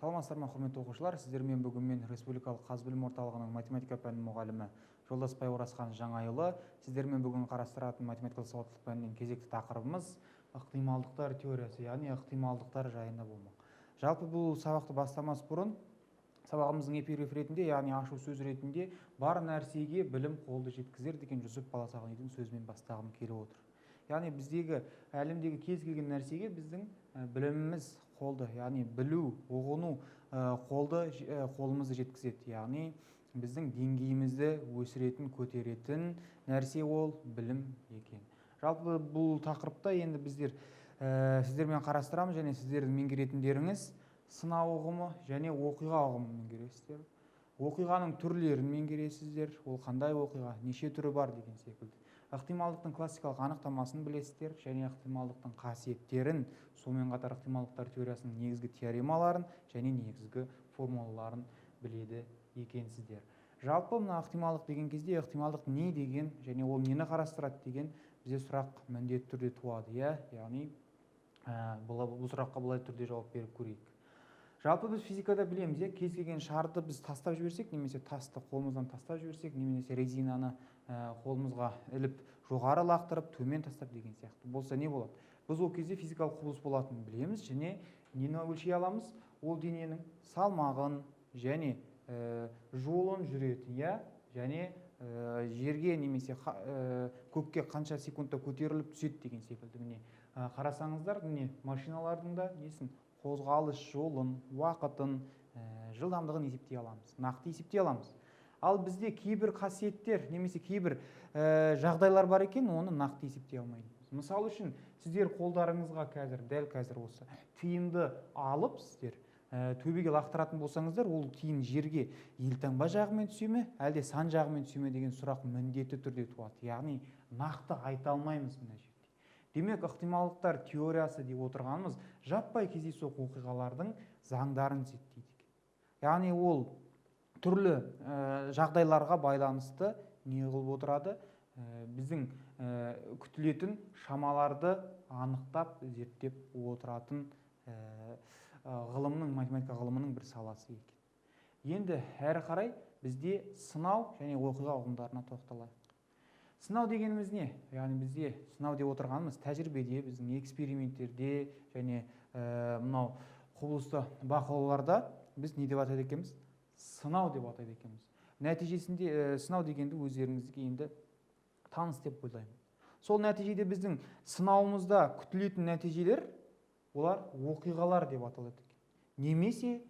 Саламатсыздар ма, құрметті оқушылар? Сіздермен бүгін мен Республикалық қаз білім орталығының математика пәнінің мұғалімі Жолдасбай Оразхан Жаңайұлы. Сіздермен бүгін қарастыратын математикалық сауаттылық пәнінің кезекті тақырыбымыз ықтималдықтар теориясы, яғни ықтималдықтар жайында болмақ. Жалпы бұл сабақты бастамас бұрын сабағымыздың эпиграф ретінде, яғни ашу сөз ретінде бар нәрсеге білім қолды жеткізер деген Жүсіп Баласағұнидің сөзімен бастағым келіп отыр. Яғни біздегі әлемдегі кез келген нәрсеге біздің біліміміз қолды, яғни білу, ұғыну қолымызды жеткізеді. Яғни біздің деңгейімізді өсіретін, көтеретін нәрсе ол білім екен. Жалпы бұл тақырыпта енді сіздермен қарастырамыз, және сіздердің меңгеретіндеріңіз сынау ұғымы және оқиға ұғымын меңгересіздер. Оқиғаның түрлерін меңгересіздер, ол қандай оқиға, неше түрі бар деген секілді. Ықтималдықтың классикалық анықтамасын білесіздер және ықтималдықтың қасиеттерін, сонымен қатар ықтималдықтар теориясының негізгі теоремаларын және негізгі формулаларын біледі екенсіздер. Жалпы мына ықтималдық деген кезде ықтималдық не деген және ол нені қарастырады деген бізде сұрақ міндетті түрде туады. Яғни бұл сұраққа былай түрде жауап беріп көрейік. Жалпы біз физикада білеміз, кез келген шарды біз тастап жіберсек, немесе тасты қолымыздан тастап жіберсек, немесе резинаны қолымызға іліп жоғары лақтырып, төмен тастап деген сияқты болса не болады? Біз ол кезде физикалық құбылыс болатынын білеміз және нені өлшей аламыз? Ол дененің салмағын және жолын жүретін, және жерге немесе көкке қанша секундта көтеріліп түседі деген секілді. Міне қарасаңыздар, міне машиналардың да несін қозғалыс жолын, уақытын, жылдамдығын есептей аламыз, нақты есептей аламыз. Ал бізде кейбір қасиеттер немесе кейбір жағдайлар бар екен, оны нақты есептей алмаймыз. Мысалы үшін, сіздер қолдарыңызға дәл қазір осы тиынды алып, сіздер төбеге лақтыратын болсаңыздар, ол тиын жерге елтаңба жағымен түсе ме, әлде сан жағымен түсе ме деген сұрақ міндетті түрде туады. Яғни нақты айта алмаймыз мына жерде. Демек, ықтималдықтар теориясы деп отырғанымыз жаппай кездейсоқ оқиғалардың заңдарын зерттейді. Яғни ол түрлі жағдайларға байланысты не қылып отырады? Біздің күтілетін шамаларды анықтап зерттеп отыратын математика ғылымының бір саласы екен. Енді әрі қарай бізде сынау және оқиға ұғымдарына тоқталайық. Сынау дегеніміз не? Яғни бізде сынау деп отырғанымыз тәжірибеде, біздің эксперименттерде және мынау құбылысты бақылауларда біз не деп атайды екенбіз? Сынау деп атайды екенбіз. Нәтижесінде сынау дегенді өздеріңізге енді таныс деп ойлаймын. Сол нәтижеде біздің сынауымызда күтілетін нәтижелер, олар оқиғалар деп аталады екен. Немесе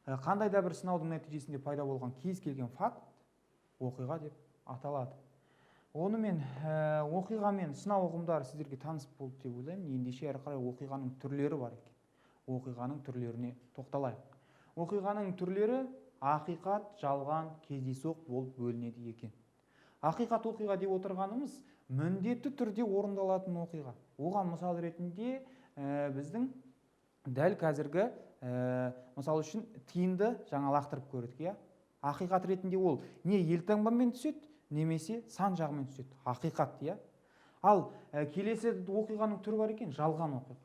қандай да бір сынаудың нәтижесінде пайда болған кез келген факт оқиға деп аталады. Онымен оқиға мен сынау ұғымдары сіздерге таныс болды деп ойлаймын. Ендеше әрі қарай оқиғаның түрлері бар екен. Оқиғаның түрлеріне тоқталайық. Оқиғаның түрлері ақиқат, жалған, кездейсоқ болып бөлінеді екен. Ақиқат оқиға деп отырғанымыз міндетті түрде орындалатын оқиға. Оған мысал ретінде біздің дәл қазіргі мысал үшін тиынды жаңа лақтырып көрдік. Ақиқат ретінде ол не елтаңбамен түседі, немесе сан жағымен түседі. Ақиқат, Ал келесі оқиғаның түрі бар екен, жалған оқиға.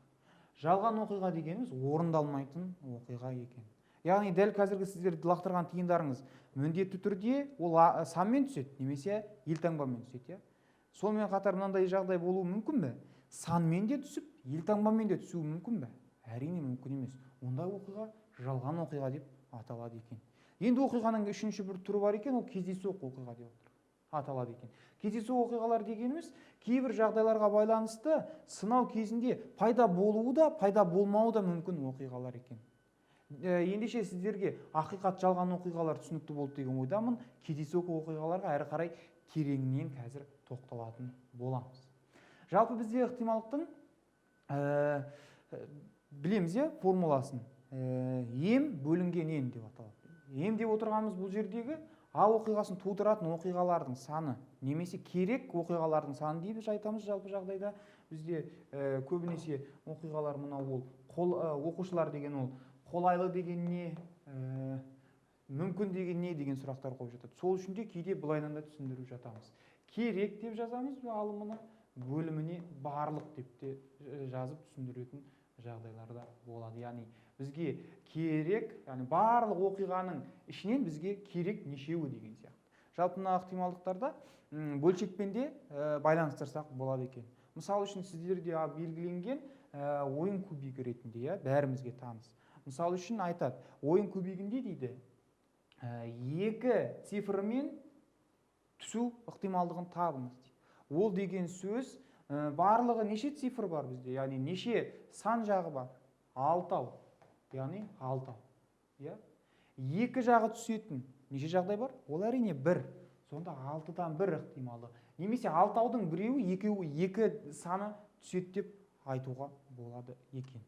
Жалған оқиға дегеніміз орындалмайтын оқиға екен. Яғни дәл қазіргі сіздерді лақтырған тиындарыңыз міндетті түрде ол санмен түседі, немесе елтаңбамен түседі. Сонымен қатар мынандай жағдай болуы мүмкін бе? Санмен де түсіп, елтаңбамен де түсуі мүмкін бе? Әрине мүмкін емес. Ондай оқиға жалған оқиға деп аталады екен. Енді оқиғаның үшінші бір түрі бар екен, ол кездейсоқ оқиға деп аталады екен. Кездейсоқ оқиғалар дегеніміз кейбір жағдайларға байланысты сынау кезінде пайда болуы да, пайда болмауы да мүмкін оқиғалар екен. Ендеше сіздерге ақиқат, жалған оқиғалар түсінікті болды деген ойдамын. Кездейсоқ оқиғаларға әрі қарай тереңінен қазір тоқталатын боламыз. Жалпы бізде ықтималдықтың білеміз формуласын. М бөлінген Н деп аталады. М деп отырғанымыз бұл жердегі А оқиғасын тудыратын оқиғалардың саны, немесе керек оқиғалардың саны дейміз, айтамыз. Жалпы жағдайда бізде көбінесе оқиғалар мынау оқушылар деген ол қолайлы деген не, мүмкін деген не деген сұрақтар қойып жатады. Сол үшін де кейде былайынан да түсіндіріп жатамыз. Керек деп жазамыз алымына, бөліміне барлық деп те жазып түсіндіретін жағдайларда болады. Яғни бізге керек, яғни барлық оқиғаның ішінен бізге керек нешеуі деген сияқты. Жалпы мына ықтималдықтарда бөлшекпен де байланыстырсақ болады екен. Мысалы үшін сіздерде белгіленген ойын кубигі ретінде, бәрімізге таныс. Мысалы үшін айтады, ойын кубигінде дейді, екі цифрмен түсу ықтималдығын табыңыз дейді. Ол деген сөз барлығы неше цифр бар бізде, яғни неше сан жағы бар? 6, яғни 6. Екі жағы түсетін неше жағдай бар? Ол әрине 1. Сонда 6-дан 1 ықтималы. Немесе 6-ның біреуі, екі саны түседі деп айтуға болады екен.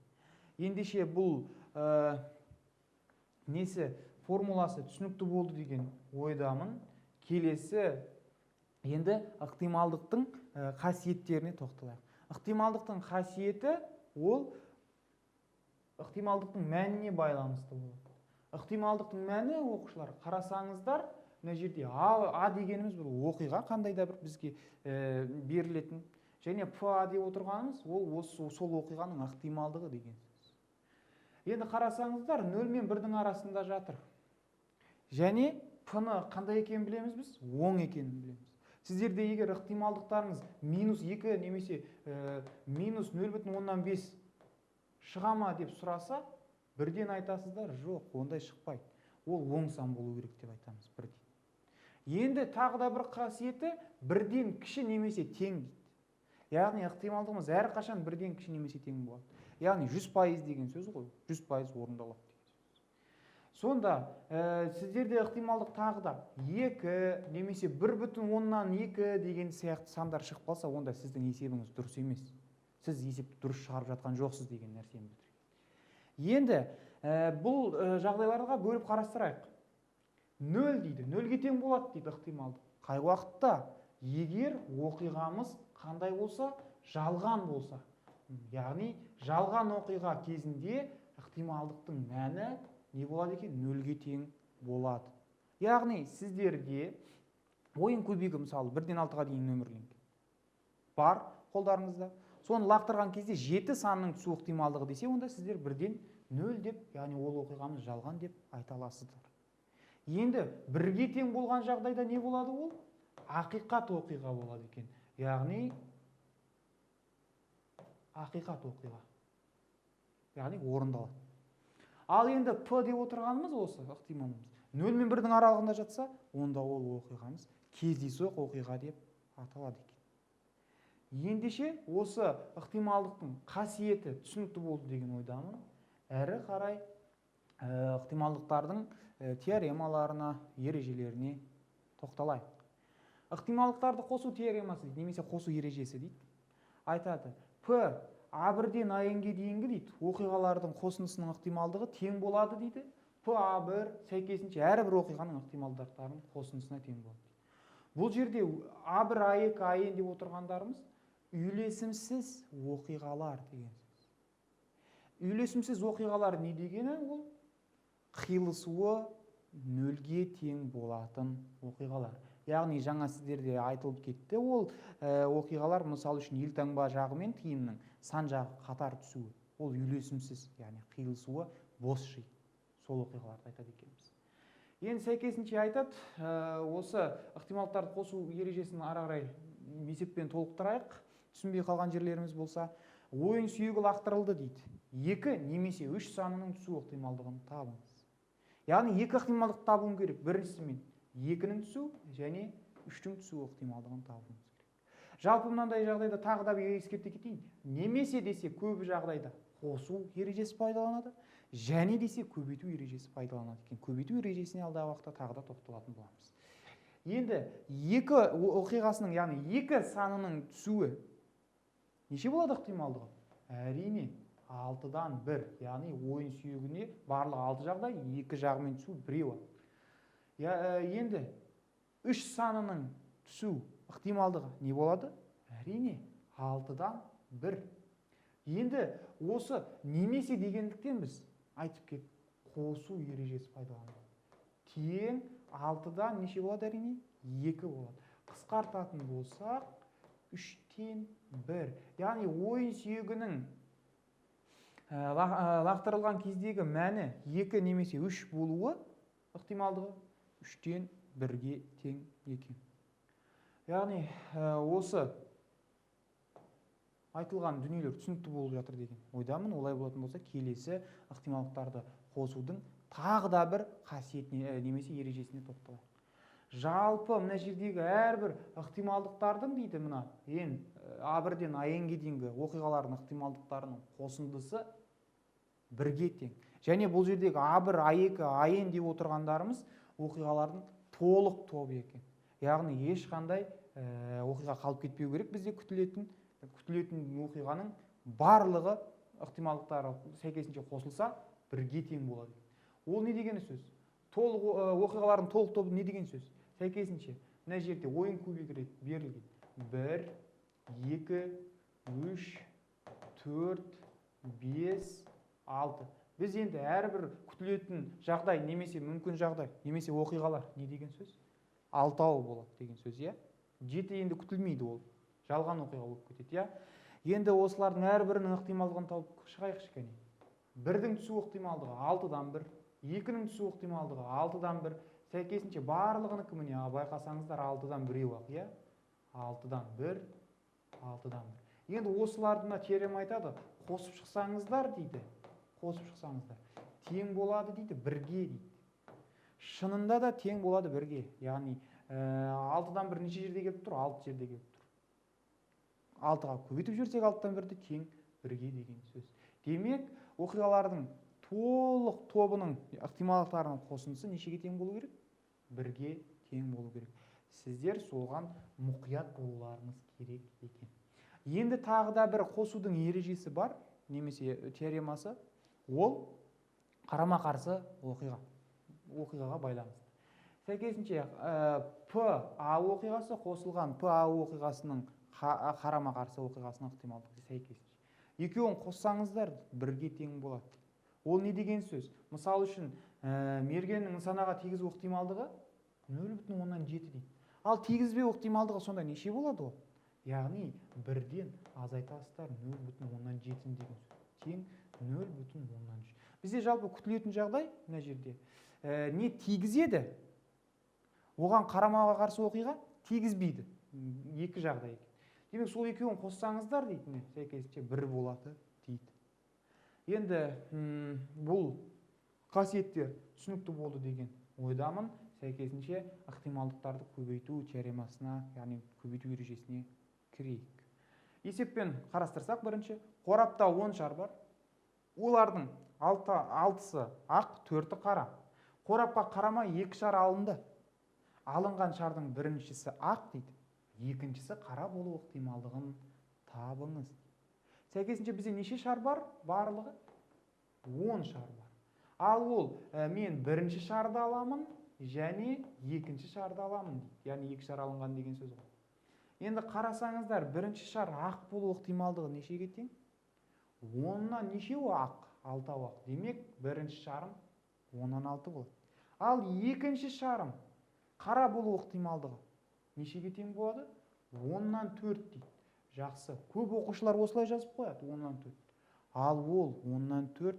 Ендеше бұл несі формуласы түсінікті болды деген ойдамын. Келесі енді ықтималдықтың қасиеттеріне тоқталайық. Ықтималдықтың қасиеті ол ықтималдықтың мәніне байланысты болады. Ықтималдықтың мәні, оқушылар, қарасаңыздар, мына жерде А дегеніміз бір оқиға, қандай да бір бізге берілетін, және ПА деп отырғанымыз ол сол оқиғаның ықтималдығы деген сөз. Енді қарасаңыздар, 0 мен 1-дің арасында жатыр. Және П-ны қандай екенін білеміз біз? Оң екенін білеміз. Сіздерде егер ықтималдықтарыңыз -2 немесе -0,5 шыға ма деп сұраса, бірден айтасыздар, жоқ, ондай шықпайды. Ол оң сан болу керек деп айтамыз бірден. Енді тағы да бір қасиеті бірден кіші немесе тең дейді. Яғни ықтималдығымыз әрқашан бірден кіші немесе тең болады. Яғни 100% деген сөз ғой, 100% орындалады деген сөз. Сонда сіздерде ықтималдық тағы да 2 немесе 1,2 деген сияқты сандар шығып қалса, онда сіздің есебіңіз дұрыс емес. Сіз есепті дұрыс шығарып жатқан жоқсыз деген нәрсені білдіреді. Енді бұл жағдайларға бөліп қарастырайық. 0 дейді, 0-ге тең болады дейді ықтималдық. Қай уақытта? Егер оқиғамыз қандай болса, жалған болса. Яғни жалған оқиға кезінде ықтималдықтың мәні не болады екен? 0-ге тең болады. Яғни сіздерде ойын кубигі мысалы 1-ден 6-ға дейін нөмірленген бар қолдарыңызда. Соны лақтырған кезде 7 санның түсу ықтималдығы десе, онда сіздер 1-ден 0 деп, яғни ол оқиғамыз жалған деп айта аласыздар. Енді 1-ге тең болған жағдайда не болады ол? Ақиқат оқиға болады екен. Яғни ақиқат оқиға. Яғни орындалады. Ал енді П деп отырғанымыз осы ықтималымыз 0 мен 1-дің аралығында жатса, онда ол оқиғамыз кездейсоқ оқиға деп аталады екен. Ендеше осы ықтималдықтың қасиеті түсінікті болды деген ойдамын. Әрі қарай ықтималдықтардың теоремаларына, ережелеріне тоқталайық. Ықтималдықтарды қосу теоремасы дейді, немесе қосу ережесі дейді. Айтады, П А1-ден А-ге дейінгі дейді, оқиғалардың қосындысының ықтималдығы тең болады дейді. П А1 сәйкесінше әрбір оқиғаның ықтималдықтарының қосындысына тең болады. Бұл жерде А1, А2, А-н деп отырғандарымыз үйлесімсіз оқиғалар деген сөз. Үйлесімсіз оқиғалар не дегені? Ол қиылысуы 0-ге тең болатын оқиғалар. Яғни жаңа сіздерде айтылып кетті, ол оқиғалар мысалы үшін елтаңба жағы мен тиынның сан жағы қатар түсуі. Ол үйлесімсіз, яғни қиылысуы бос жиын. Сол оқиғаларды айтады екенбіз. Енді сәйкесінше айтады, осы ықтималдықтарды қосу ережесін ары қарай есеппен толықтырайық. Түсінбей қалған жерлеріміз болса, ойын сүйегі лақтырылды дейді. 2 немесе 3 санының түсу ықтималдығын табыңыз. Яғни 2 ықтималдық табуым керек. Біріншісімен 2-нің түсу және 3-тің түсу ықтималдығын табуымыз керек. Жалпы мынандай жағдайда тағы да бір ескерте кетейін. Немесе десе көп жағдайда қосу ережесі пайдаланады, және десе көбейту ережесі пайдаланады екен. Көбейту ережесіне алдағы уақытта тағы да тоқталатын боламыз. Енді 2 оқиғасының, яғни 2 санының түсуі неше болады ықтималдығы? Әрине 6-дан 1, яғни ойын сүйегіне барлығы 6 жағдай, 2 жағымен түсу біреуі. Енді 3 санының түсу ықтималдығы не болады? Әрине 6-дан 1. Енді осы немесе дегендіктен біз айтып кеттік, қосу ережесі пайдаланады. Тең 6-дан неше болады әрине? 2 болады. Қысқартатын болсақ 3-тен 1. Яғни ойын сүйегінің лақтырылған кездегі мәні 2 немесе 3 болуы ықтималдығы 3-тен 1-ге тең екен. Яғни осы айтылған дүниелер түсінікті болып жатыр деген ойдамын. Олай болатын болса, келесі ықтималдықтарды қосудың тағы да бір қасиетіне немесе ережесіне тоқталайық. Жалпы мына жердегі әрбір ықтималдықтардың дейді мына А1-ден А-ге дейінгі оқиғалардың ықтималдықтарының қосындысы 1-ге тең. Және бұл жердегі А1, А2, А-н деп отырғандарымыз оқиғалардың толық тобы екен. Яғни ешқандай оқиға қалып кетпеу керек. Бізде күтілетін оқиғаның барлығы ықтималдықтары сәйкесінше қосылса 1-ге тең болады. Ол не деген сөз? Оқиғалардың толық тобы не деген сөз? Сәйкесінше мына жерде ойын көбейгі берілген. 1, 2, 3, 4, 5, 6. Біз енді әрбір күтілетін жағдай немесе мүмкін жағдай немесе оқиғалар не деген сөз? 6-ау болады деген сөз, иә? 7 енді күтілмейді, ол жалған оқиға болып кетеді, иә? Енді осылардың әрбірінің ықтималдығын тауып шығайық кішкене. 1-дің түсу ықтималдығы 6-дан 1, 2-нің түсу ықтималдығы 6-дан 1. Сәйкесінше барлығынікі міне байқасаңыздар 6-дан 1-еу-ақ, иә? 6-дан 1, 6-дан 1. Енді осылардың теорема айтады, қосып шықсаңыздар дейді. Қосып шықсаңыздар тең болады дейді 1-ге дейді. Шынында да тең болады 1-ге. Яғни 6-дан 1 неше жерде келіп тұр? 6 жерде келіп тұр. 6-ға көбейтіп жүрсек 6-дан 1-ді тең 1-ге деген сөз. Демек, оқиғалардың толық тобының ықтималдықтарының қосындысы нешеге тең болу керек? 1-ге тең болу керек. Сіздер соған мұқият болуларыңыз керек екен. Енді тағы да бір қосудың ережесі бар, немесе теоремасы. Ол қарама-қарсы оқиғаға байланысты. Сәйкесінше ПА оқиғасы қосылған ПА оқиғасының қарама-қарсы оқиғасының ықтималдығы сәйкесінше. Екеуін қоссаңыздар 1-ге тең болады. Ол не деген сөз? Мысалы үшін, мергеннің нысанаға тигізу ықтималдығы 0,7 дейді. Ал тигізбеу ықтималдығы сонда неше болады ол? Яғни 1-ден азайтасыздар 0,7 деген сөз. Тең 0,3. Бізде жалпы күтілетін жағдай мына жерде не тигізеді? Оған қарама-қарсы оқиға тигізбейді. Екі жағдай екен. Демек, сол екеуін қоссаңыздар дейді, сәйкесінше 1 болады дейді. Енді бұл қасиеттер түсінікті болды деген ойдамын. Сәйкесінше ықтималдықтарды көбейту теоремасына, яғни көбейту ережесіне кірейік. Есеппен қарастырсақ, бірінші қорапта 10 шар бар. Олардың 6-сы ақ, 4-і қара. Қорапқа қарамай 2 шар алынды. Алынған шардың біріншісі ақ дейді, екіншісі қара болу ықтималдығын табыңыз. Сәйкесінше бізде неше шар бар? Барлығы 10 шар бар. Ал ол мен бірінші шарды аламын және екінші шарды аламын дейді. Яғни 2 шар алынған деген сөз ғой. Енді қарасаңыздар, бірінші шар ақ болу ықтималдығы нешеге тең? 10-нан нешеу ақ? 6-ау ақ. Демек, бірінші шарым 10-нан 6 болады. Ал екінші шарым қара болу ықтималдығы нешеге тең болады? 10-нан 4 дейді. Жақсы. Көп оқушылар осылай жазып қояды, 10-нан 4. Ал ол 10-нан 4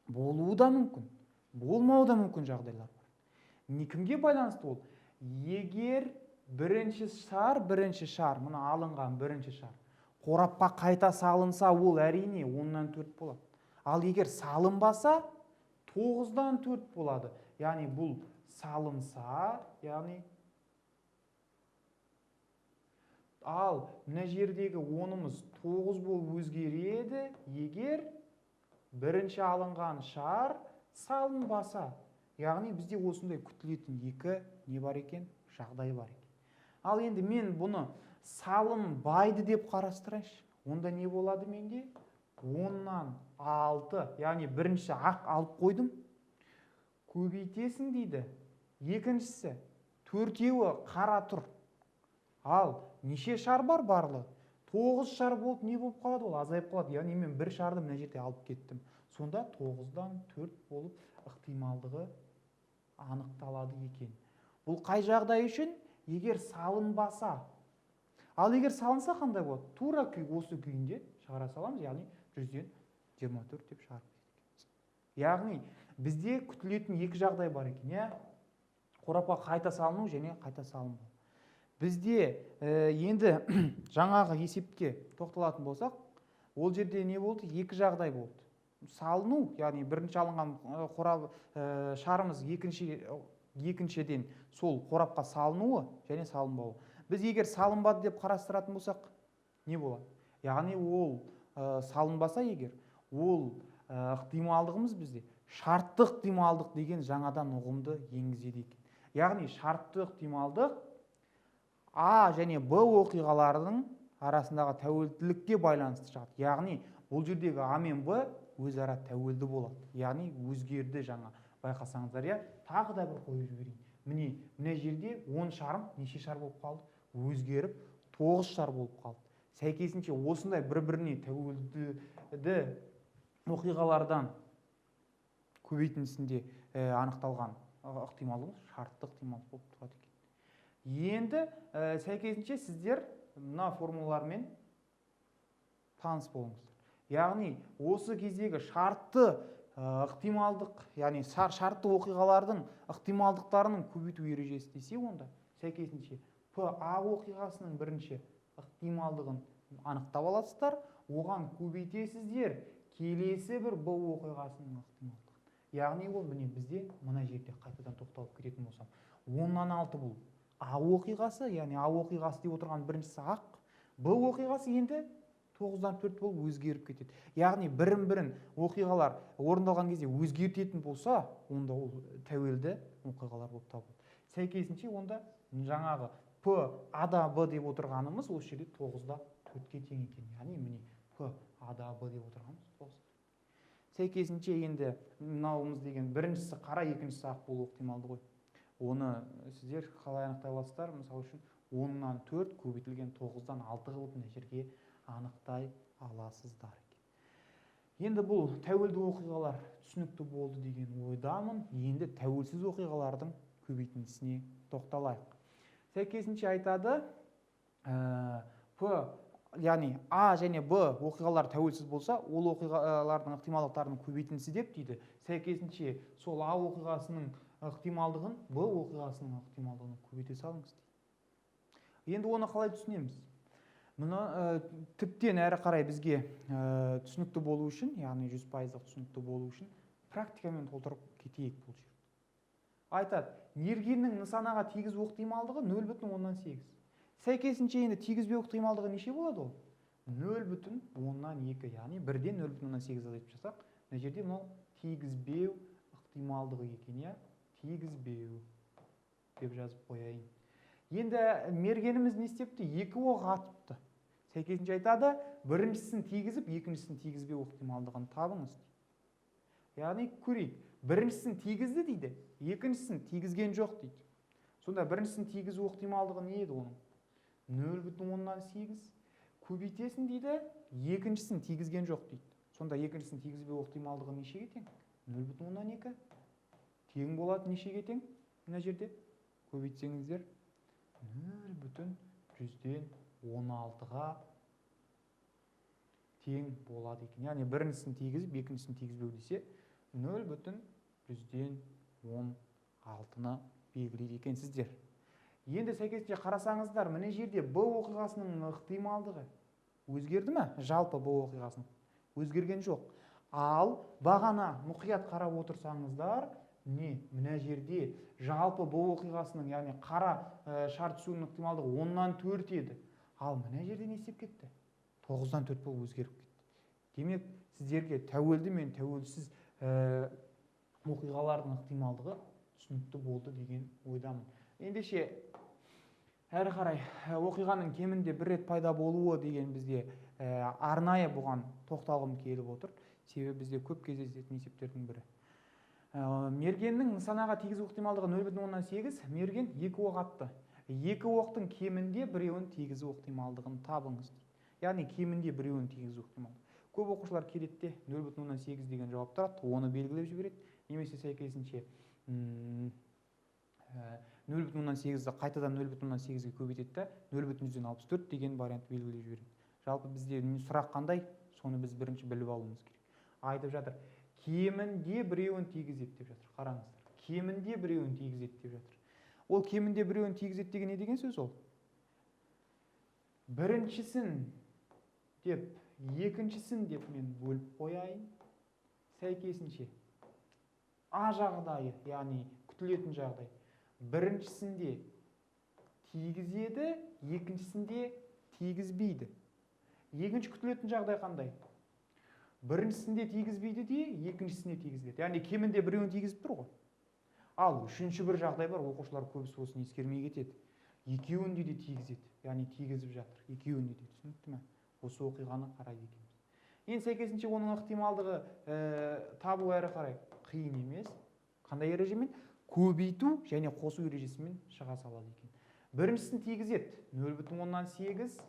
болуы да мүмкін, болмауы да мүмкін жағдайлар бар. Кімге байланысты ол? Егер бірінші шар, мына алынған бірінші шар, қорапқа қайта салынса, ол әрине 10-нан 4 болады. Ал егер салынбаса, 9-дан 4 болады. Яғни бұл салынса, яғни ал мына жердегі 10-ымыз 9 болып өзгереді, егер бірінші алынған шар салынбаса. Яғни бізде осындай күтілетін 2 не бар екен? Жағдай бар екен. Ал енді мен бұны салынбайды деп қарастырайыншы. Онда не болады менде? 10-нан 6, яғни бірінші ақ алып қойдым. Көбейтесің дейді. Екіншісі 4-еуі қара тұр. Ал неше шар бар барлығы? 9 шар болып не болып қалады ол? Азайып қалады. Яғни мен бір шарды мына жерде алып кеттім. Сонда 9-дан 4 болып ықтималдығы анықталады екен. Бұл қай жағдай үшін? Егер салынбаса. Ал егер салынса қандай болады? Тура осы күйінде шығара саламыз, яғни 100-ден 24 деп шығарып кетеді. Яғни бізде күтілетін екі жағдай бар екен, иә? Қорапқа қайта салыну және қайта салынбау. Бізде енді жаңағы есепке тоқталатын болсақ, ол жерде не болды? Екі жағдай болды. Салыну, яғни бірінші алынған қорап шарымыз екіншіден сол қорапқа салынуы және салынбауы. Біз егер салынбады деп қарастыратын болсақ, не болады? Яғни ол салынбаса егер, ол ықтималдығымыз бізде шартты ықтималдық деген жаңадан ұғымды енгізеді екен. Яғни шартты ықтималдық А және Б оқиғаларының арасындағы тәуелділікке байланысты шығады. Яғни бұл жердегі А мен Б өзара тәуелді болады. Яғни өзгерді жаңа. Байқасаңыздар, иә, тағы да бір қойып жіберейін. Міне жерде 10 шарым неше шар болып қалды? Өзгеріп 9 шар болып қалды. Сәйкесінше осындай бір-біріне тәуелді оқиғалардан көбейтіндісінде анықталған ықтималдығымыз шартты ықтималдық болып тұрады екен. Енді сәйкесінше сіздер мына формулалармен таныс болыңыздар. Яғни осы кездегі шартты ықтималдық, яғни шартты оқиғалардың ықтималдықтарының көбейту ережесі десе, онда сәйкесінше А оқиғасының бірінші ықтималдығын анықтап аласыздар, оған көбейтесіздер келесі бір Б оқиғасының ықтималдығын. Яғни ол бізде мына жерде қайтадан тоқталып кететін болсам, 10-нан 6 бұл А оқиғасы, яғни А оқиғасы деп отырған біріншісі ақ, Б оқиғасы енді 9-дан 4 болып өзгеріп кетеді. Яғни бірін-бірін оқиғалар орындалған кезде өзгертетін болса, онда ол тәуелді оқиғалар болып табылады. Сәйкесінше онда жаңағы П А-да Б деп отырғанымыз осы жерде 9-да 4-ке тең екен. Яғни П А-да Б деп отырғанымыз 9. Сәйкесінше енді мынауымыз деген біріншісі қара, екіншісі ақ болу ықтималды ғой. Оны сіздер қалай анықтай аласыздар? Мысалы үшін 10-нан 4 көбейтілген 9-дан 6 қылып мына жерге анықтай аласыздар. Енді бұл тәуелді оқиғалар түсінікті болды деген ойдамын. Енді тәуелсіз оқиғалардың көбейтіндісіне тоқталайық. Сәйкесінше айтады, яғни А және Б оқиғалар тәуелсіз болса, ол оқиғалардың ықтималдықтарының көбейтіндісі деп дейді. Сәйкесінше сол А оқиғасының ықтималдығын Б оқиғасының ықтималдығын көбейте салыңыз. Енді оны қалай түсінеміз? Мұны тіптен әрі қарай бізге түсінікті болу үшін, яғни 100% түсінікті болу үшін практикамен толтырып кетейік бұл жерді. Айтады, мергеннің нысанаға тигізу ықтималдығы 0,8. Сәйкесінше енді тигізбеу ықтималдығы неше болады ол? 0,2, яғни 1-ден 0,8 азайтып жасақ, мына жерде мынау тигізбеу ықтималдығы екен, иә? Тигізбеу деп жазып қояйын. Енді мергеніміз не істепті? 2 оқ атыпты. Сәйкесінше айтады, біріншісін тигізіп, екіншісін тигізбеу ықтималдығын табыңыз. Яғни көрейік, біріншісін тигізді дейді, екіншісін тигізген жоқ дейді. Сонда біріншісін тигізу ықтималдығы не еді оның? 0,8 көбейтесін дейді, екіншісін тигізген жоқ дейді. Сонда екіншісін тигізбеу ықтималдығы нешеге тең? 0,2 тең болады нешеге тең? Мына жерде көбейтсеңіздер 0,16-ға тең болады екен. Яғни біріншісін тигізіп, екіншісін тигізбеу десе 0,16-ны белгілейді екенсіздер. Енді сәйкесінше қарасаңыздар, мына жерде Б оқиғасының ықтималдығы өзгерді ме? Жалпы Б оқиғасының өзгерген жоқ. Ал бағана мұқият қарап отырсаңыздар, мына жерде жалпы Б оқиғасының, яғни қара шар түсуінің ықтималдығы 10-нан 4 еді. Ал мына жерде не істеп кетті? 9-дан 4 болып өзгеріп кетті. Демек, сіздерге тәуелді мен тәуелсіз оқиғалардың ықтималдығы түсінікті болды деген ойдамын. Ендеше әрі қарай оқиғаның кемінде бір рет пайда болуы деген бізде арнайы бұған тоқталғым келіп отыр. Себебі бізде көп кездесетін есептердің бірі. Мергеннің нысанаға тигізу ықтималдығы 0,8, мерген 2 оқ атты. 2 оқтың кемінде біреуін тигізу ықтималдығын табыңыз. Яғни кемінде біреуін тигізу ықтималдығы. Көп оқушылар келетте 0,8 деген жауап тұрады, оны белгілеп жібереді. Немесе сәйкесінше 0,8-ді қайтадан 0,8-ге көбейтеді, 0,64 деген вариант белгілеп жібереді. Жалпы бізде сұрақ қандай, соны біз бірінші біліп алуымыз керек. айтып жатыр. Кемінде біреуін тигізеді деп жатыр. Қараңыздар. Кемінде біреуін тигізеді деп жатыр. Ол кемінде біреуін тигізеді деген не деген сөз ол? Біріншісін деп, екіншісін деп мен бөліп қояйын. Сәйкесінше А жағдайы, яғни күтілетін жағдай. Біріншісінде тигізеді, екіншісінде тигізбейді. Екінші күтілетін жағдай қандай? Біріншісінде тигізбейді де, екіншісіне тигізеді. Яғни кемінде біреуін тигізіп тұр ғой. Ал үшінші бір жағдай бар, оқушылар көбісі осыны ескермей кетеді. Екеуінде де тигізеді, яғни тигізіп жатыр. Екеуінде де, түсінікті ме? Осы оқиғаны қарайды екенбіз. Енді сәйкесінше оның ықтималдығы табу әрі қарай қиын емес. Қандай ережемен? Көбейту және қосу ережесімен шыға салады екен. Біріншісін тигізеді 0,8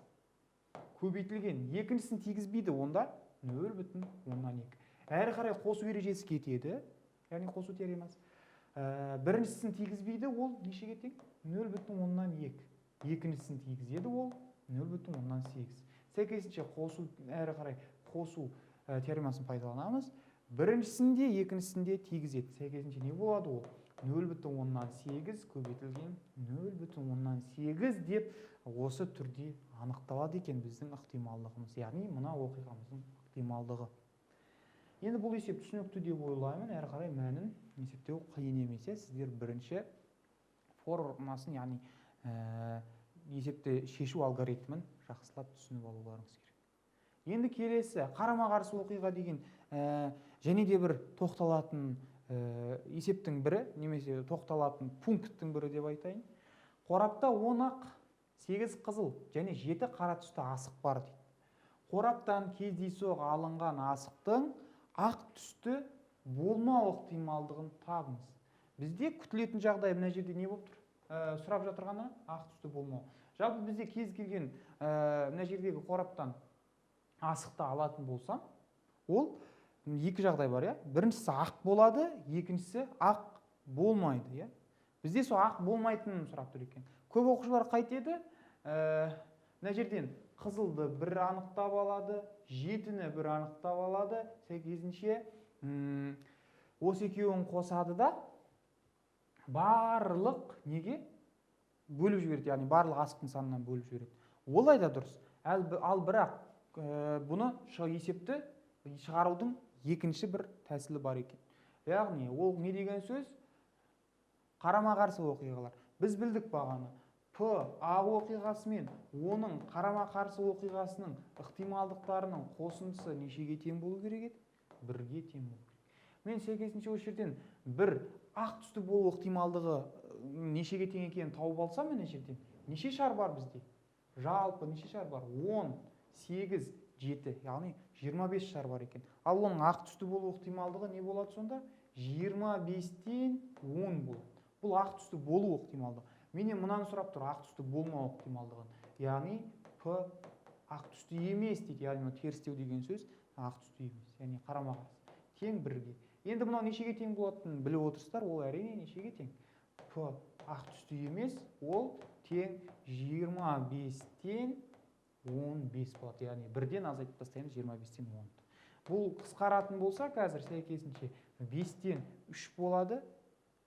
көбейтілген, екіншісін тигізбейді, онда 0,2. Әрі қарай қосу ережесі кетеді, яғни қосу теоремасы. Біріншісін тигізбейді, ол нешеге тең? 0,2. Екіншісін тигізеді, ол 0,8. Сәйкесінше қосу әрі қарай қосу теоремасын пайдаланамыз. Біріншісінде, екіншісінде тигізеді. Сәйкесінше не болады ол? 0,8 көбейтілген 0,8 деп осы түрде анықталады екен біздің ықтималдығымыз. Яғни мына оқиғамыздың ықтималдығы. Енді бұл есеп түсінікті деп ойлаймын. Әрі қарай мәнін есептеу қиын емес. Сіздер бірінші формасын, яғни есепті шешу алгоритмін жақсылап түсініп алуларыңыз керек. Енді келесі қарама-қарсы оқиға деген және де бір тоқталатын есептің бірі, немесе тоқталатын пункттің бірі деп айтайын. Қорапта 10 ақ, 8 қызыл және 7 қара түсті асық бар дейді. Қораптан кездейсоқ алынған асықтың ақ түсті болмау ықтималдығын табыңыз. Бізде күтілетін жағдай мына жерде не болып тұр? Сұрап жатырғаны ақ түсті болмау. Жалпы бізде кез келген мына жердегі қораптан асықты алатын болсам, ол екі жағдай бар, иә. Біріншісі ақ болады, екіншісі ақ болмайды, иә. Бізде сол ақ болмайтынын сұрап тұр екен. Көп оқушылар қайтеді, мына жерден қызылды бір анықтап алады, жетіні бір анықтап алады, сәйкесінше осы екеуін қосады да барлық неге бөліп жібереді, яғни барлық асықтың санынан бөліп жібереді. Олай да дұрыс. Ал бірақ бұны есепті шығарудың екінші бір тәсілі бар екен. Яғни ол не деген сөз? Қарама-қарсы оқиғалар. Біз білдік бағаны. П А оқиғасы мен оның қарама-қарсы оқиғасының ықтималдықтарының қосындысы нешеге тең болу керек еді? 1-ге тең болу керек. Мен сәйкесінше осы жерден бір ақ түсті болу ықтималдығы нешеге тең екенін тауып алсам, мына жерден неше шар бар бізде? Жалпы неше шар бар? 10, 8, 7, яғни 25 шар бар екен. Ал оның ақ түсті болу ықтималдығы не болады сонда? 25-тен 10 болады. Бұл ақ түсті болу ықтималдығы. Менен мынаны сұрап тұр, ақ түсті болмау ықтималдығын. Яғни П ақ түсті емес дейді. Яғни терістеу деген сөз ақ түсті емес. Яғни қарама-қарсы. Тең 1-ге. Енді мынау нешеге тең болатынын біліп отырсыздар, ол әрине нешеге тең? П ақ түсті емес, ол тең 25-тен 15 болады. Яғни 1-ден азайтып тастаймыз 25-тен 10. Бұл қысқаратын болса, қазір сәйкесінше 5-тен 3 болады.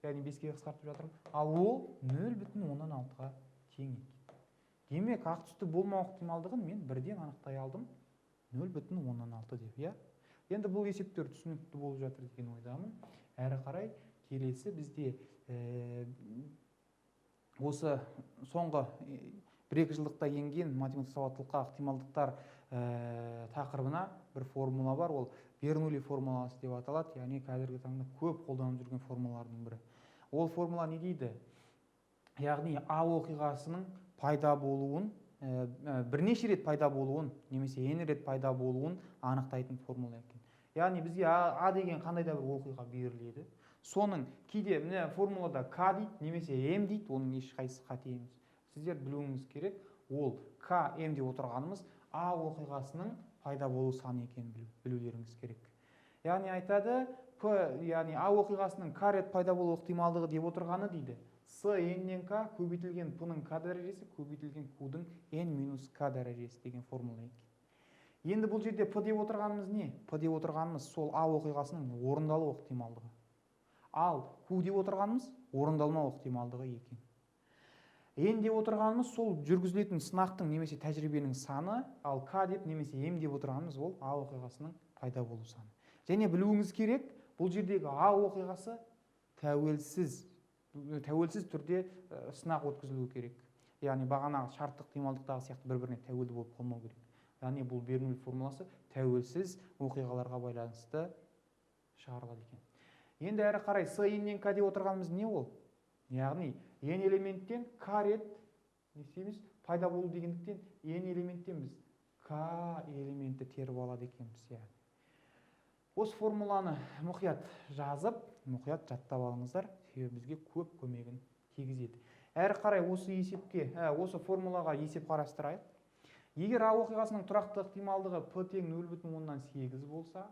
Яғни 5-ге қысқартып жатырмын. Ал ол 0,16-ға тең екен. Демек, ақ түсті болмау ықтималдығын мен 1-ден анықтай алдым 0,16 деп, иә? Енді бұл есептер түсінікті болып жатыр деген ойдамын. Әрі қарай келесі бізде осы соңғы 1-2 жылдықта енген математика сауаттылыққа ықтималдықтар тақырыбына бір формула бар. Ол Бернулли формуласы деп аталады. Яғни қазіргі таңда көп қолданып жүрген формулалардың бірі. Ол формула не дейді? Яғни А оқиғасының пайда болуын, бірнеше рет пайда болуын, немесе n рет пайда болуын анықтайтын формула екен. Яғни бізге А деген қандай да бір оқиға беріледі. Соның кейде міне формулада К дейді, немесе М дейді, оның ешқайсысы қате емес. Сіздер білуіңіз керек, ол К, М деп отырғанымыз А оқиғасының пайда болу саны екенін білулеріңіз керек. Яғни айтады, П, яғни А оқиғасының К рет пайда болу ықтималдығы деп отырғаны дейді. С n-нен К көбейтілген П-ның К дәрежесі көбейтілген Q-дің n минус К дәрежесі деген формула екен. Енді бұл жерде П деп отырғанымыз не? П деп отырғанымыз сол А оқиғасының орындалу ықтималдығы. Ал Q деп отырғанымыз орындалмау ықтималдығы екен. N деп отырғанымыз сол жүргізілетін сынақтың немесе тәжірибенің саны, ал К деп немесе М деп отырғанымыз ол А оқиғасының пайда болу саны. Және білуіңіз керек, бұл жердегі А оқиғасы тәуелсіз түрде сынақ өткізілуі керек. Яғни бағанағы шарттық ықтималдықтағы сияқты бір-біріне тәуелді болып қалмау керек. Яғни бұл Бернулли формуласы тәуелсіз оқиғаларға байланысты шығарылады екен. Енді әрі қарай С N-нен К деп отырғанымыз не ол? Яғни N элементтен К рет не істейміз? Пайда болу дегендіктен N элементтен біз К элементті теріп алады екенбіз. Осы формуланы мұқият жазып, мұқият жаттап алыңыздар, себебі бізге көп көмегін тигізеді. Әрі қарай осы есепке, осы формулаға есеп қарастырайық. Егер А оқиғасының тұрақты ықтималдығы П тең 0,8 болса,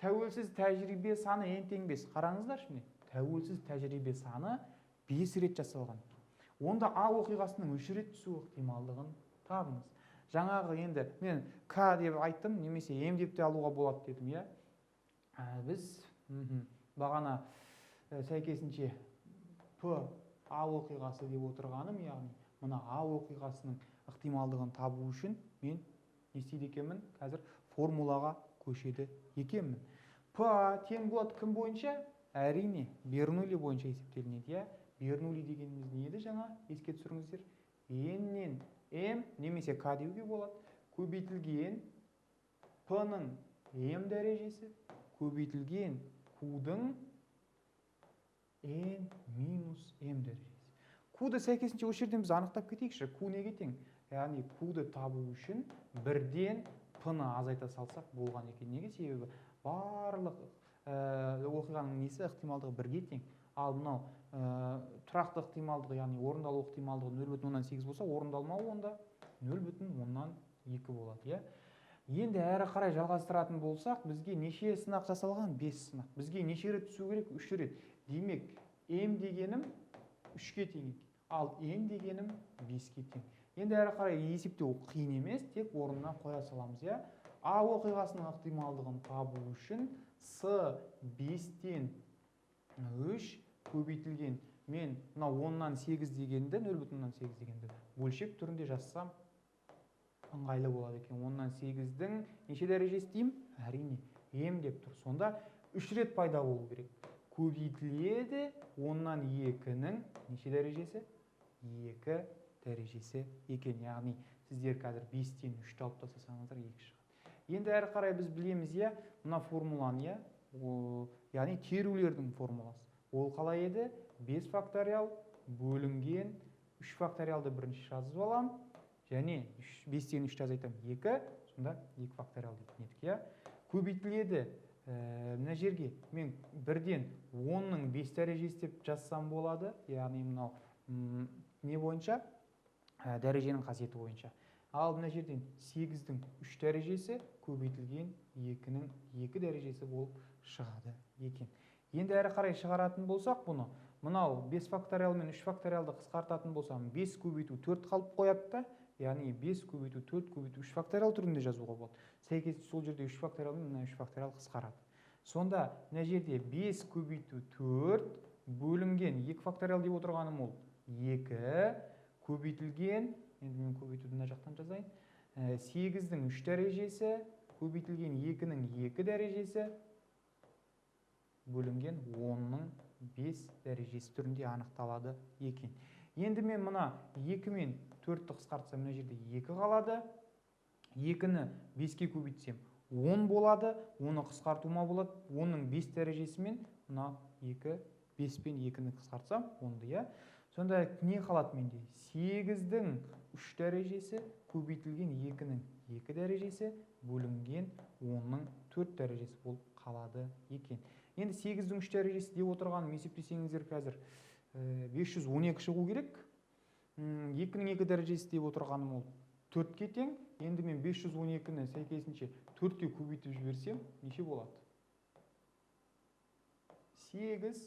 тәуелсіз тәжірибе саны N тең 5. Қараңыздар şimdi. Тәуелсіз тәжірибе саны 5 рет жасалған. Онда А оқиғасының 3 рет түсу ықтималдығын табыңыз. Жаңағы енді мен К деп айттым, немесе М деп те алуға болады дедім, иә. Біз бағана сәйкесінше П А оқиғасы деп отырғаным, яғни мына А оқиғасының ықтималдығын табу үшін мен не істейді екенмін? Қазір формулаға көшеді екенмін. П тең болады кім бойынша? Әрине, Бернулли бойынша есептелінеді. Бернулли дегеніміз не еді жаңа? Еске түсіріңіздер. N-нен М немесе К деуге болады. Көбейтілген П-ның М дәрежесі көбейтілген Q-дің N минус М дәрежесі. Q-ды сәйкесінше осы жерден біз анықтап кетейікші. Q неге тең? Яғни Q-ды табу үшін бірден P-ны азайта салсақ болған екен. Неге? Себебі барлық оқиғаның несі ықтималдығы бірге тең. Ал мынау тұрақты ықтималдығы, яғни орындалу ықтималдығы 0,8 болса, орындалмауы онда 0,2 болады. Енді әрі қарай жалғастыратын болсақ, бізге неше сынақ жасалған? 5 сынақ. Бізге неше рет түсу керек? 3 рет. Демек, М дегенім 3-ке тең екен. Ал N дегенім 5-ке тең. Енді әрі қарай есептеу қиын емес, тек орнына қоя саламыз. А оқиғасының ықтималдығын табу үшін С 5-тен 3 көбейтілген, мен мына 10-нан 8 дегенді, 0,8 дегенді бөлшек түрінде жазсам ыңғайлы болады екен. 10-нан 8-дің неше дәрежесі деймін? Әрине, М деп тұр. Сонда 3 рет пайда болу керек. Көбейтіледі 10-нан 2-нің неше дәрежесі? 2 дәрежесі екен. Яғни сіздер қазір 5-тен 3-ті алып тастасаңыздар 2 шығады. Енді әрі қарай біз білеміз, мына формуланы, яғни терулердің формуласы. Ол қалай еді? 5 факториал бөлінген 3 факториалды бірінші жазып алам, және 5-тен 3-ті азайтам 2, сонда 2 факториал дейтін едік. Көбейтіледі мына жерге мен бірден 10-ның 5 дәрежесі деп жазсам болады, яғни мынау не бойынша? Дәреженің қасиеті бойынша. Ал мына жерден 8-дің 3 дәрежесі көбейтілген 2-нің 2 дәрежесі болып шығады екен. Енді әрі қарай шығаратын болсақ бұны, мынау 5 факториал мен 3 факториалды қысқартатын болсам, 5 көбейту 4 қалып қояды да, яғни 5 көбейту 4 көбейту 3 факториал түрінде жазуға болады. Сәйкес сол жерде 3 факториал мен 3 факториал қысқарады. Сонда мына жерде 5 көбейту 4 бөлінген 2 факториал деп отырғаным ол 2 көбейтілген, енді мен көбейтуді мына жақтан жазайын, 8-дің 3 дәрежесі көбейтілген 2-нің 2 дәрежесі бөлінген 10-ның 5 дәрежесі түрінде анықталады екен. Енді мен мына 2 мен 4-ті қысқартсам, мына жерде 2 қалады. 2-ні 5-ке көбейтсем 10 болады. 10-ны қысқартуыма болады. 10-ның 5 дәрежесі мен мына 2, 5 пен 2-ні қысқартсам 10-ды. Сонда не қалады менде? 8-дің 3 дәрежесі көбейтілген 2-нің 2 дәрежесі бөлінген 10-ның 4 дәрежесі болып қалады екен. Енді 8-дің 3 дәрежесі деп отырғаным есептесеңіздер қазір 512 шығу керек. 2-нің 2 дәрежесі деп отырғаным ол 4-ке тең. Енді мен 512-ні сәйкесінше 4-ке көбейтіп жіберсем, неше болады? 8,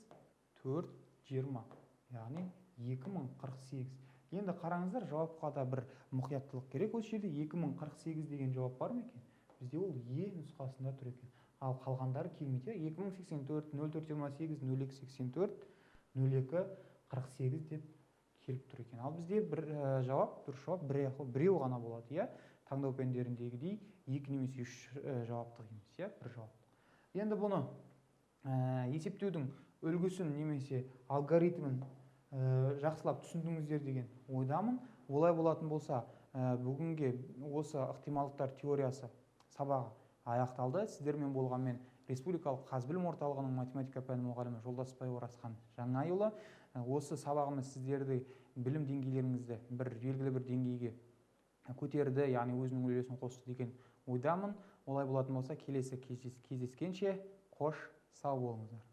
4, 20. Яғни 2048. Енді қараңыздар, жауапқа да бір мұқияттылық керек. Осы жерде 2048 деген жауап бар ма екен? Бізде ол Е нұсқасында тұр екен. Ал қалғандары келмейді. 2084, 0428, 0284, 0248 деп келіп тұр екен. Ал бізде бір жауап, дұрыс жауап біреу ғана болады, иә? Таңдау пәндеріндегідей 2 немесе 3 жауаптық емес, иә? Бір жауаптық. Енді бұны есептеудің үлгісін немесе алгоритмін жақсылап түсіндіңіздер деген ойдамын. Олай болатын болса, бүгінге осы ықтималдықтар теориясы сабағы аяқталды. Сіздермен болған мен Республикалық Қазбілім орталығының математика пәні мұғалімі Жолдасбай Оразхан Жаңайұлы. Осы сабағымыз сіздерді білім деңгейлеріңізді белгілі бір деңгейге көтерді, яғни өзінің үлесін қосты деген ойдамын. Олай болатын болса, келесі кездескенше қош, сау болыңыздар.